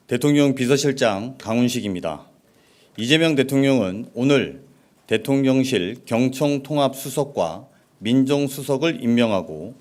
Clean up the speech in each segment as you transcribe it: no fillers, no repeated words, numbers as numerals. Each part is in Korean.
대통령 비서실장 강훈식입니다. 이재명 대통령은 오늘 대통령실 경청통합수석과 민정수석을 임명하고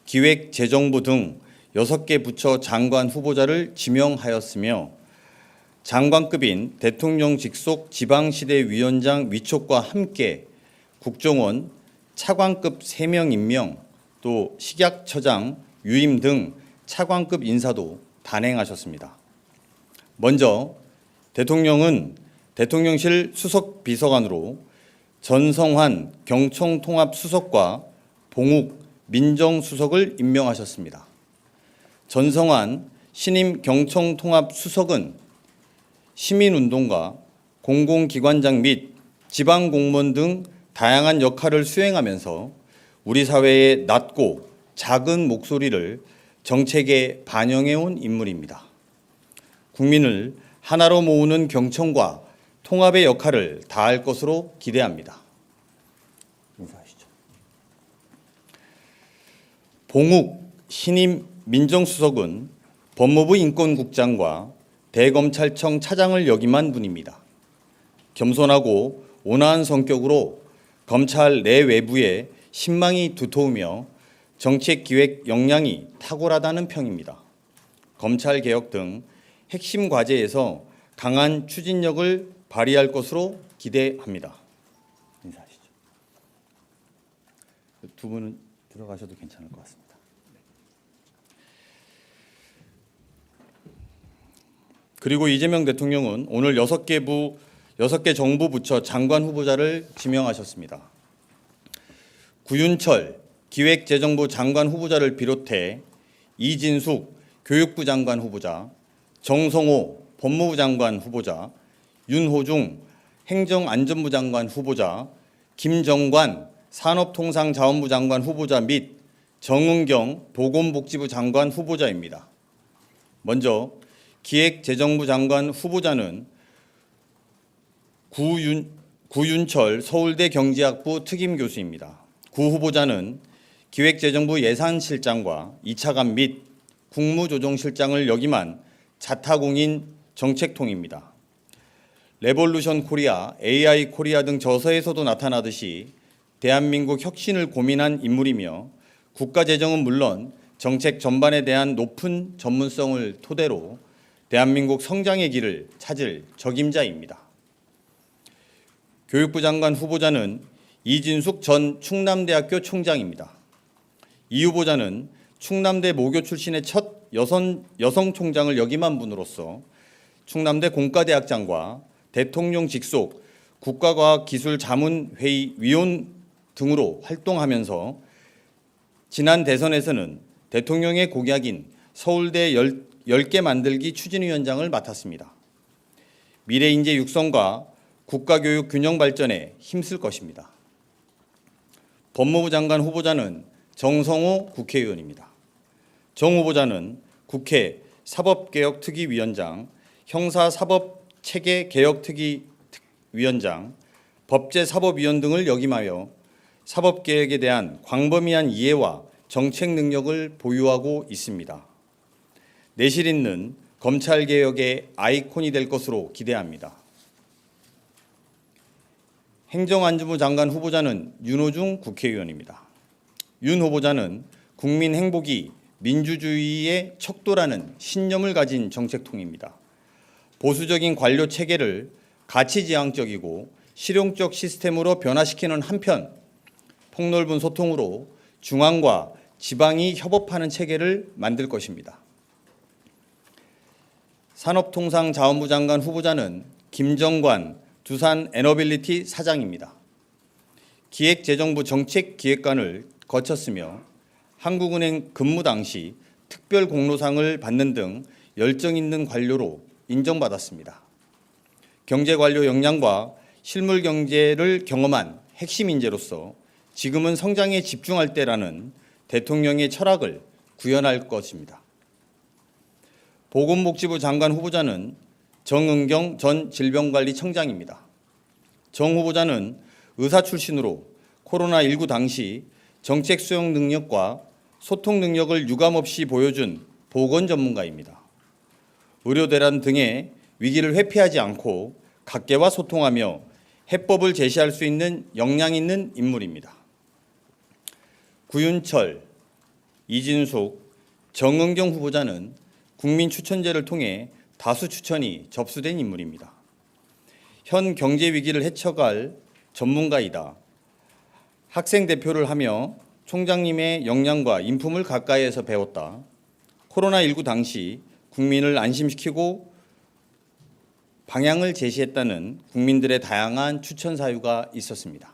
기획재정부 등 6개 부처 장관 후보자를 지명하였으며 장관급인 대통령 직속 지방시대위원장 위촉과 함께 국정원 차관급 3명 임명, 또 식약처장 유임 등 차관급 인사도 단행하셨습니다. 먼저 대통령은 대통령실 수석비서관으로 전성환 경청통합수석과 봉욱 민정수석을 임명하셨습니다. 전성환 신임 경청통합수석은 시민운동가, 공공기관장 및 지방공무원 등 다양한 역할을 수행하면서 우리 사회의 낮고 작은 목소리를 정책에 반영해온 인물입니다. 국민을 하나로 모으는 경청과 통합의 역할을 다할 것으로 기대합니다. 인사하시죠. 봉욱 신임 민정수석은 법무부 인권국장과 대검찰청 차장을 역임한 분입니다. 겸손하고 온화한 성격으로 검찰 내외부에 신망이 두터우며 정책기획 역량이 탁월하다는 평입니다. 검찰개혁 등 핵심 과제에서 강한 추진력을 발휘할 것으로 기대합니다. 인사하시죠. 두 분은 들어가셔도 괜찮을 것 같습니다. 그리고 이재명 대통령은 오늘 6개 정부 부처 장관 후보자를 지명하셨습니다. 구윤철 기획재정부 장관 후보자를 비롯해 이진숙 교육부 장관 후보자, 정성호 법무부 장관 후보자, 윤호중 행정안전부 장관 후보자, 김정관 산업통상자원부 장관 후보자 및 정은경 보건복지부 장관 후보자입니다. 먼저 기획재정부 장관 후보자는 구윤철 서울대 경제학부 특임교수입니다. 구 후보자는 기획재정부 예산실장과 2차관 및 국무조정실장을 역임한 자타공인 정책통입니다. 레볼루션 코리아, AI 코리아 등 저서에서도 나타나듯이 대한민국 혁신을 고민한 인물이며 국가재정은 물론 정책 전반에 대한 높은 전문성을 토대로 대한민국 성장의 길을 찾을 적임자입니다. 교육부 장관 후보자는 이진숙 전 충남대학교 총장입니다. 이 후보자는 충남대 모교 출신의 첫 여성 총장을 역임한 분으로서 충남대 공과대학장과 대통령 직속 국가과학기술자문회의 위원 등으로 활동하면서 지난 대선에서는 대통령의 공약인 서울대 10개 만들기 추진위원장을 맡았습니다. 미래인재 육성과 국가교육 균형 발전에 힘쓸 것입니다. 법무부 장관 후보자는 정성호 국회의원입니다. 정 후보자는 국회 사법개혁특위위원장, 형사사법체계개혁특위위원장, 법제사법위원 등을 역임하여 사법개혁에 대한 광범위한 이해와 정책 능력을 보유하고 있습니다. 내실 있는 검찰개혁의 아이콘이 될 것으로 기대합니다. 행정안전부 장관 후보자는 윤호중 국회의원입니다. 윤 후보자는 국민 행복이 민주주의의 척도라는 신념을 가진 정책통입니다. 보수적인 관료 체계를 가치지향적이고 실용적 시스템으로 변화시키는 한편 폭넓은 소통으로 중앙과 지방이 협업하는 체계를 만들 것입니다. 산업통상자원부 장관 후보자는 김정관 두산 에너빌리티 사장입니다. 기획재정부 정책기획관을 거쳤으며 한국은행 근무 당시 특별 공로상을 받는 등 열정 있는 관료로 인정받았습니다. 경제관료 역량과 실물 경제를 경험한 핵심 인재로서 지금은 성장에 집중할 때라는 대통령의 철학을 구현할 것입니다. 보건복지부 장관 후보자는 정은경 전 질병관리청장입니다. 정 후보자는 의사 출신으로 코로나19 당시 정책 수용 능력과 소통 능력을 유감없이 보여준 보건 전문가입니다. 의료 대란 등의 위기를 회피하지 않고 각계와 소통하며 해법을 제시할 수 있는 역량 있는 인물입니다. 구윤철, 이진숙, 정은경 후보자는 국민 추천제를 통해 다수 추천이 접수된 인물입니다. 현 경제 위기를 헤쳐갈 전문가이다. 학생 대표를 하며 총장님의 역량과 인품을 가까이에서 배웠다. 코로나19 당시 국민을 안심시키고 방향을 제시했다는 국민들의 다양한 추천 사유가 있었습니다.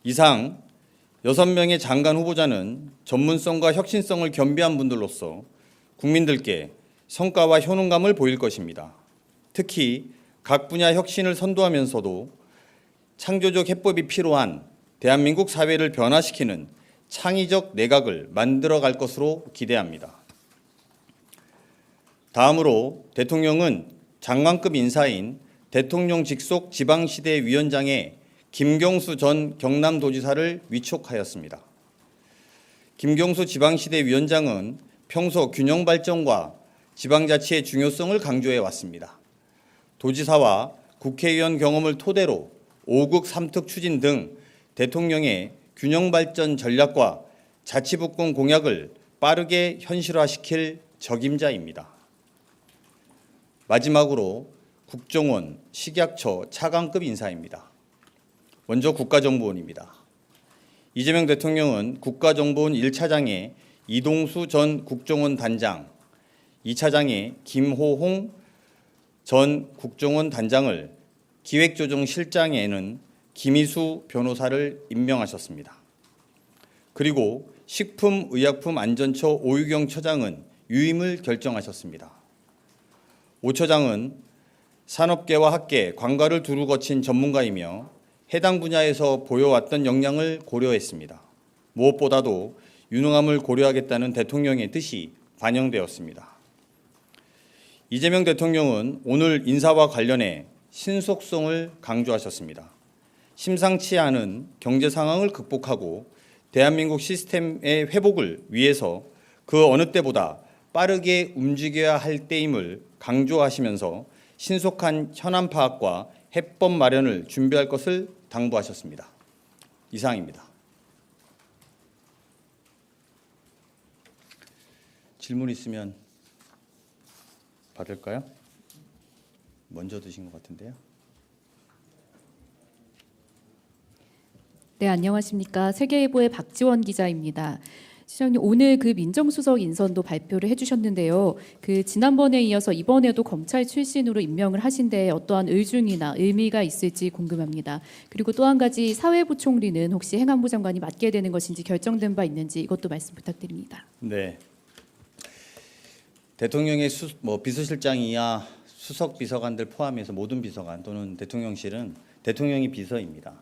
이상 6명의 장관 후보자는 전문성과 혁신성을 겸비한 분들로서 국민들께 성과와 효능감을 보일 것입니다. 특히 각 분야 혁신을 선도하면서도 창조적 해법이 필요한 대한민국 사회를 변화시키는 창의적 내각을 만들어갈 것으로 기대합니다. 다음으로 대통령은 장관급 인사인 대통령 직속 지방시대위원장의 김경수 전 경남도지사를 위촉하였습니다. 김경수 지방시대위원장은 평소 균형 발전과 지방자치의 중요성을 강조해 왔습니다. 도지사와 국회의원 경험을 토대로 5국 3특 추진 등 대통령의 균형 발전 전략과 자치분권 공약을 빠르게 현실화시킬 적임자입니다. 마지막으로 국정원, 식약처 차관급 인사입니다. 먼저 국가정보원입니다. 이재명 대통령은 국가정보원 1차장에 이동수 전 국정원 단장, 2차장에 김호홍 전 국정원 단장을, 기획조정실장에는 김희수 변호사를 임명하셨습니다. 그리고 식품의약품안전처 오유경 처장은 유임을 결정하셨습니다. 오 처장은 산업계와 학계, 관가를 두루 거친 전문가이며 해당 분야에서 보여왔던 역량을 고려했습니다. 무엇보다도 유능함을 고려하겠다는 대통령의 뜻이 반영되었습니다. 이재명 대통령은 오늘 인사와 관련해 신속성을 강조하셨습니다. 심상치 않은 경제 상황을 극복하고 대한민국 시스템의 회복을 위해서 그 어느 때보다 빠르게 움직여야 할 때임을 강조하시면서 신속한 현안 파악과 해법 마련을 준비할 것을 당부하셨습니다. 이상입니다. 질문 있으면 받을까요? 먼저 드신 것 같은데요. 네, 안녕하십니까. 세계일보의 박지원 기자입니다. 시장님, 오늘 그 민정수석 인선도 발표를 해주셨는데요. 그 지난번에 이어서 이번에도 검찰 출신으로 임명을 하신데 어떠한 의중이나 의미가 있을지 궁금합니다. 그리고 또 한 가지 사회부총리는 혹시 행안부 장관이 맡게 되는 것인지 결정된 바 있는지 이것도 말씀 부탁드립니다. 네. 대통령의 비서실장이야 수석 비서관들 포함해서 모든 비서관 또는 대통령실은 대통령이 비서입니다.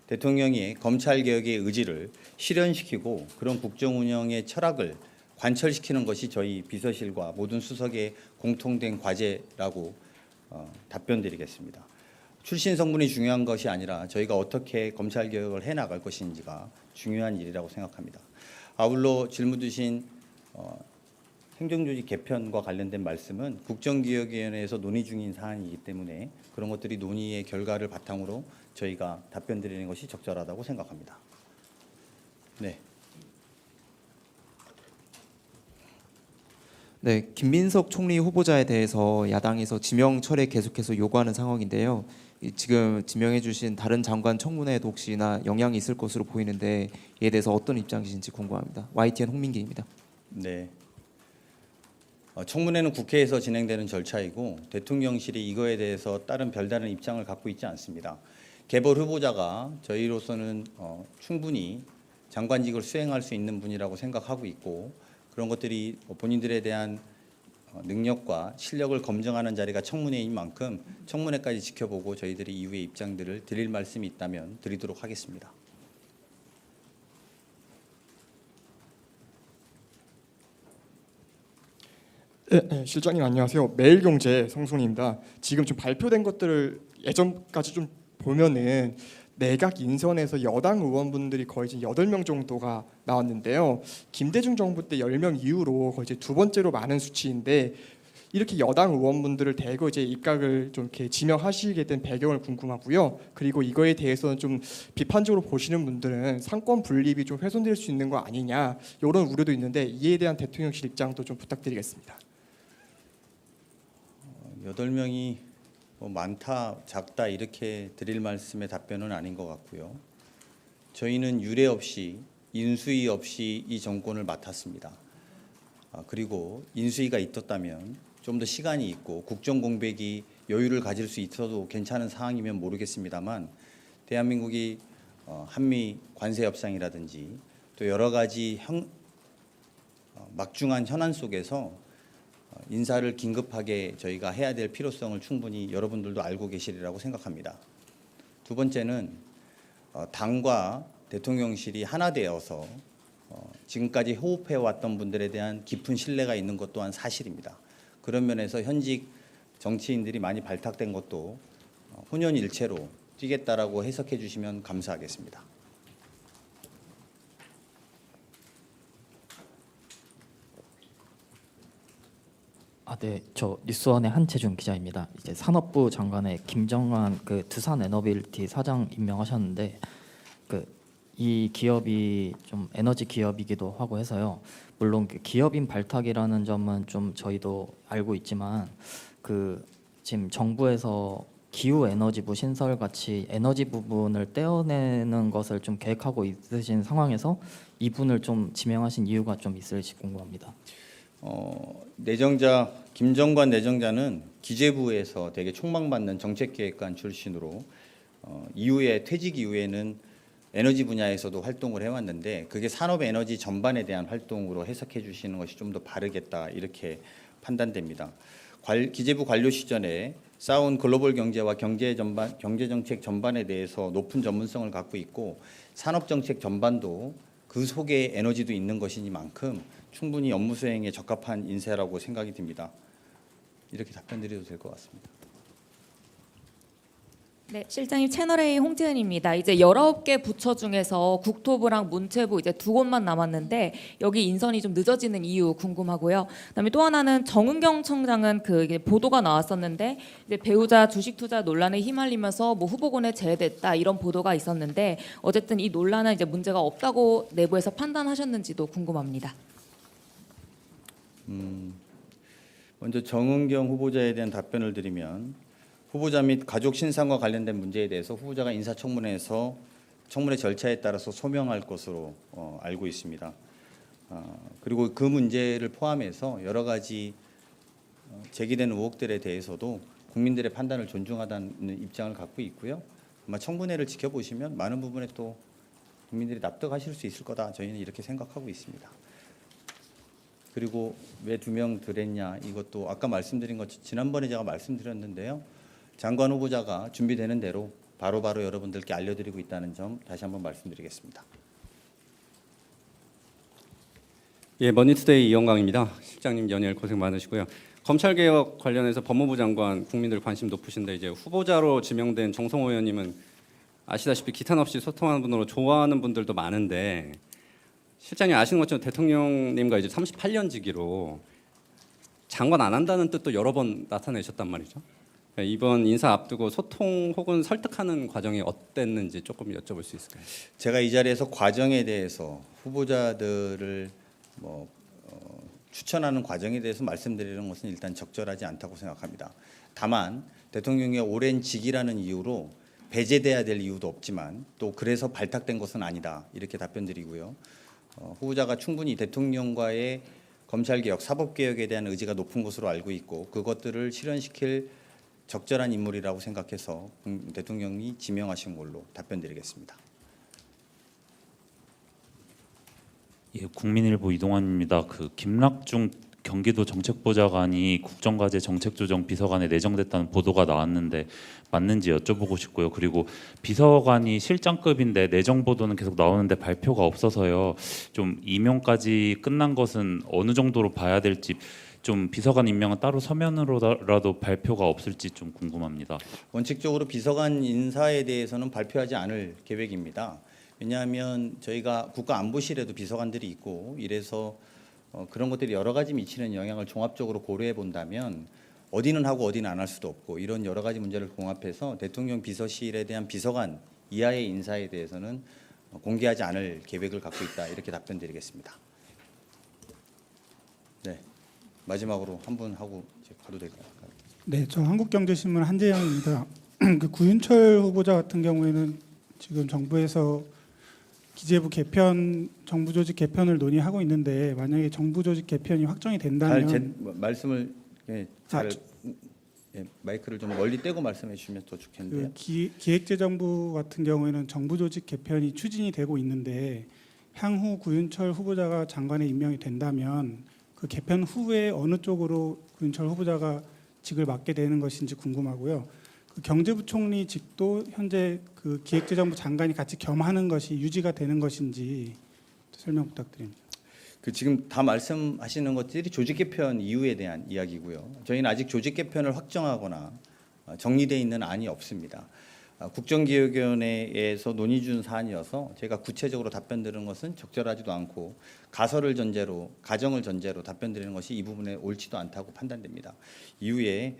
대통령이 검찰개혁의 의지를 실현시키고 그런 국정운영의 철학을 관철시키는 것이 저희 비서실과 모든 수석의 공통된 과제라고 답변드리겠습니다. 출신 성분이 중요한 것이 아니라 저희가 어떻게 검찰개혁을 해나갈 것인지가 중요한 일이라고 생각합니다. 아울러 질문 주신 행정조직 개편과 관련된 말씀은 국정기획위원회에서 논의 중인 사안이기 때문에 그런 것들이 논의의 결과를 바탕으로 저희가 답변 드리는 것이 적절하다고 생각합니다. 네. 네, 김민석 총리 후보자에 대해서 야당에서 지명 철회 계속해서 요구하는 상황인데요. 지금 지명해 주신 다른 장관 청문회에도 혹시나 영향이 있을 것으로 보이는데 이에 대해서 어떤 입장이신지 궁금합니다. YTN 홍민기입니다. 네. 청문회는 국회에서 진행되는 절차이고 대통령실이 이거에 대해서 다른 별다른 입장을 갖고 있지 않습니다. 개별 후보자가 저희로서는 충분히 장관직을 수행할 수 있는 분이라고 생각하고 있고 그런 것들이 본인들에 대한 능력과 실력을 검증하는 자리가 청문회인 만큼 청문회까지 지켜보고 저희들이 이후의 입장들을 드릴 말씀이 있다면 드리도록 하겠습니다. 네, 실장님 안녕하세요. 매일경제 성순입니다. 지금 좀 발표된 것들을 예전까지 좀 보면은 내각 인선에서 여당 의원분들이 거의 이제 8명 정도가 나왔는데요. 김대중 정부 때 10명 이후로 거의 이제 두 번째로 많은 수치인데 이렇게 여당 의원분들을 대거 이제 입각을 좀 이렇게 지명하시게 된 배경을 궁금하고요. 그리고 이거에 대해서는 좀 비판적으로 보시는 분들은 상권 분립이 좀 훼손될 수 있는 거 아니냐 이런 우려도 있는데 이에 대한 대통령실 입장도 좀 부탁드리겠습니다. 8명이 뭐 많다 작다 이렇게 드릴 말씀의 답변은 아닌 것 같고요. 저희는 유례 없이 인수위 없이 이 정권을 맡았습니다. 그리고 인수위가 있었다면 좀 더 시간이 있고 국정 공백이 여유를 가질 수 있어도 괜찮은 상황이면 모르겠습니다만 대한민국이 한미 관세 협상이라든지 또 여러 가지 막중한 현안 속에서 인사를 긴급하게 저희가 해야 될 필요성을 충분히 여러분들도 알고 계시리라고 생각합니다. 두 번째는 당과 대통령실이 하나 되어서 지금까지 호흡해왔던 분들에 대한 깊은 신뢰가 있는 것 또한 사실입니다. 그런 면에서 현직 정치인들이 많이 발탁된 것도 혼연일체로 뛰겠다라고 해석해 주시면 감사하겠습니다. 네, 저 뉴스원의 한채준 기자입니다. 이제 산업부 장관의 김정환 그 두산 에너빌리티 사장 임명하셨는데 이 기업이 좀 에너지 기업이기도 하고 해서요. 물론 그 기업인 발탁이라는 점은 좀 저희도 알고 있지만 지금 정부에서 기후 에너지부 신설 같이 에너지 부분을 떼어내는 것을 좀 계획하고 있으신 상황에서 이분을 좀 지명하신 이유가 좀 있을지 궁금합니다. 내정자 김정관 내정자는 기재부에서 되게 촉망받는 정책기획관 출신으로 이후에 퇴직 이후에는 에너지 분야에서도 활동을 해왔는데 그게 산업 에너지 전반에 대한 활동으로 해석해 주시는 것이 좀 더 바르겠다 이렇게 판단됩니다. 기재부 관료 시절에 쌓은 글로벌 경제와 경제 정책 전반에 대해서 높은 전문성을 갖고 있고 산업 정책 전반도 그 속에 에너지도 있는 것이니만큼 충분히 업무 수행에 적합한 인사라고 생각이 듭니다. 이렇게 답변드려도 될 것 같습니다. 네, 실장님 채널A 홍지은입니다. 이제 19개 부처 중에서 국토부랑 문체부 이제 2곳만 남았는데 여기 인선이 좀 늦어지는 이유 궁금하고요. 그다음에 또 하나는 정은경 청장은 이게 보도가 나왔었는데 이제 배우자 주식 투자 논란에 휘말리면서 뭐 후보군에 제외됐다 이런 보도가 있었는데 어쨌든 이 논란은 이제 문제가 없다고 내부에서 판단하셨는지도 궁금합니다. 먼저 정은경 후보자에 대한 답변을 드리면 후보자 및 가족 신상과 관련된 문제에 대해서 후보자가 인사청문회에서 청문회 절차에 따라서 소명할 것으로 알고 있습니다. 그리고 그 문제를 포함해서 여러 가지 제기된 의혹들에 대해서도 국민들의 판단을 존중하다는 입장을 갖고 있고요. 아마 청문회를 지켜보시면 많은 부분에 또 국민들이 납득하실 수 있을 거다. 저희는 이렇게 생각하고 있습니다. 그리고 왜 2명 들었냐 이것도 아까 말씀드린 것 지난번에 제가 말씀드렸는데요. 장관 후보자가 준비되는 대로 바로바로 여러분들께 알려드리고 있다는 점 다시 한번 말씀드리겠습니다. 예, 머니투데이 이영광입니다. 실장님 연일 고생 많으시고요. 검찰개혁 관련해서 법무부 장관 국민들 관심 높으신데 이제 후보자로 지명된 정성호 의원님은 아시다시피 기탄 없이 소통하는 분으로 좋아하는 분들도 많은데 실장님 아시는 것처럼 대통령님과 이제 38년지기로 장관 안 한다는 뜻도 여러 번 나타내셨단 말이죠. 이번 인사 앞두고 소통 혹은 설득하는 과정이 어땠는지 조금 여쭤볼 수 있을까요? 제가 이 자리에서 과정에 대해서 후보자들을 추천하는 과정에 대해서 말씀드리는 것은 일단 적절하지 않다고 생각합니다. 다만 대통령의 오랜 직이라는 이유로 배제돼야 될 이유도 없지만 또 그래서 발탁된 것은 아니다 이렇게 답변드리고요. 후보자가 충분히 대통령과의 검찰개혁, 사법개혁에 대한 의지가 높은 것으로 알고 있고 그것들을 실현시킬 적절한 인물이라고 생각해서 대통령이 지명하신 걸로 답변드리겠습니다. 예, 국민일보 이동환입니다. 김락중 경기도 정책보좌관이 국정과제 정책조정 비서관에 내정됐다는 보도가 나왔는데 맞는지 여쭤보고 싶고요. 그리고 비서관이 실장급인데 내정 보도는 계속 나오는데 발표가 없어서요. 좀 임용까지 끝난 것은 어느 정도로 봐야 될지 좀 비서관 임명은 따로 서면으로라도 발표가 없을지 좀 궁금합니다. 원칙적으로 비서관 인사에 대해서는 발표하지 않을 계획입니다. 왜냐하면 저희가 국가안보실에도 비서관들이 있고 이래서 그런 것들이 여러 가지 미치는 영향을 종합적으로 고려해 본다면 어디는 하고 어디는 안 할 수도 없고 이런 여러 가지 문제를 종합해서 대통령 비서실에 대한 비서관 이하의 인사에 대해서는 공개하지 않을 계획을 갖고 있다 이렇게 답변드리겠습니다. 네, 마지막으로 한 분 하고 이제 가도 될까요? 네, 저 한국경제신문 한재영입니다. 그 구윤철 후보자 같은 경우에는 지금 정부에서 기재부 개편, 정부 조직 개편을 논의하고 있는데 만약에 정부 조직 개편이 확정이 된다면 제 말씀을 마이크를 좀 멀리 떼고 말씀해 주시면 더 좋겠는데요. 그 기획재정부 같은 경우에는 정부 조직 개편이 추진이 되고 있는데 향후 구윤철 후보자가 장관에 임명이 된다면 그 개편 후에 어느 쪽으로 구윤철 후보자가 직을 맡게 되는 것인지 궁금하고요. 그 경제부총리 직도 현재 그 기획재정부 장관이 같이 겸하는 것이 유지가 되는 것인지 설명 부탁드립니다. 그 지금 다 말씀하시는 것들이 조직 개편 이유에 대한 이야기고요. 저희는 아직 조직 개편을 확정하거나 정리되어 있는 안이 없습니다. 국정기획위원회에서 논의 중 사안이어서 제가 구체적으로 답변드리는 것은 적절하지도 않고 가정을 전제로 답변드리는 것이 이 부분에 옳지도 않다고 판단됩니다. 이후에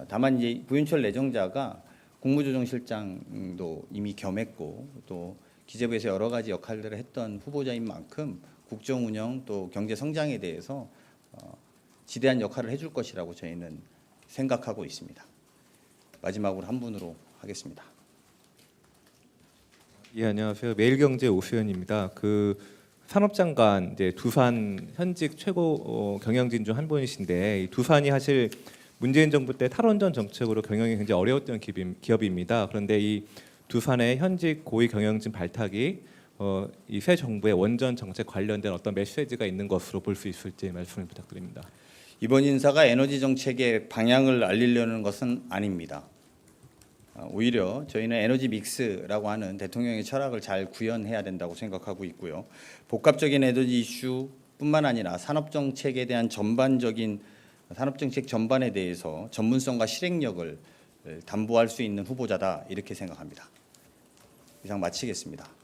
다만 이제 구윤철 내정자가 국무조정실장도 이미 겸했고 또 기재부에서 여러 가지 역할들을 했던 후보자인 만큼 국정 운영 또 경제 성장에 대해서 지대한 역할을 해줄 것이라고 저희는 생각하고 있습니다. 마지막으로 한 분으로 하겠습니다. 예, 안녕하세요. 매일경제 오수연입니다. 그 산업장관 이제 두산 현직 최고 경영진 중 한 분이신데 이 두산이 사실 문재인 정부 때 탈원전 정책으로 경영이 굉장히 어려웠던 기업입니다. 그런데 이 두산의 현직 고위 경영진 발탁이 이 새 정부의 원전 정책 관련된 어떤 메시지가 있는 것으로 볼 수 있을지 말씀을 부탁드립니다. 이번 인사가 에너지 정책의 방향을 알리려는 것은 아닙니다. 오히려 저희는 에너지 믹스라고 하는 대통령의 철학을 잘 구현해야 된다고 생각하고 있고요. 복합적인 에너지 이슈뿐만 아니라 산업정책에 대한 전반적인 산업정책 전반에 대해서 전문성과 실행력을 담보할 수 있는 후보자다 이렇게 생각합니다. 이상 마치겠습니다.